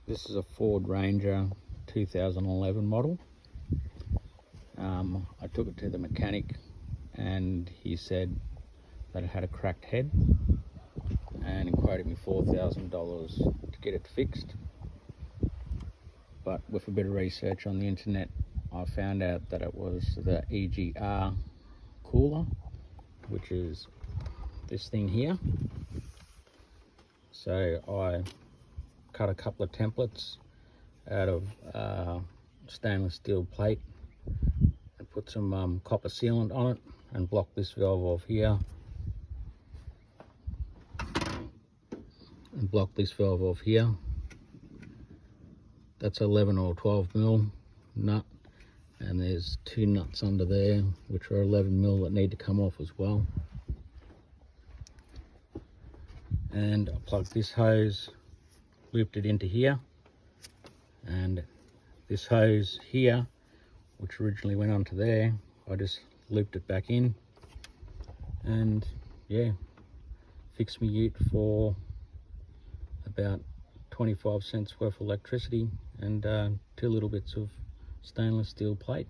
This is a Ford Ranger 2011 model. I took it to the mechanic and he said that it had a cracked head and he quoted me $4,000 to get it fixed. But with a bit of research on the internet, I found out that it was the EGR cooler, which is this thing here. So I cut a couple of templates out of stainless steel plate and put some copper sealant on it and block this valve off here and block this valve off here. That's 11 or 12 mil nut, and there's two nuts under there which are 11 mil that need to come off as well. And I plugged this hose, looped it into here, and this hose here, which originally went onto there, I just looped it back in, and yeah, fixed me ute for about 25 cents worth of electricity and 2 little bits of stainless steel plate.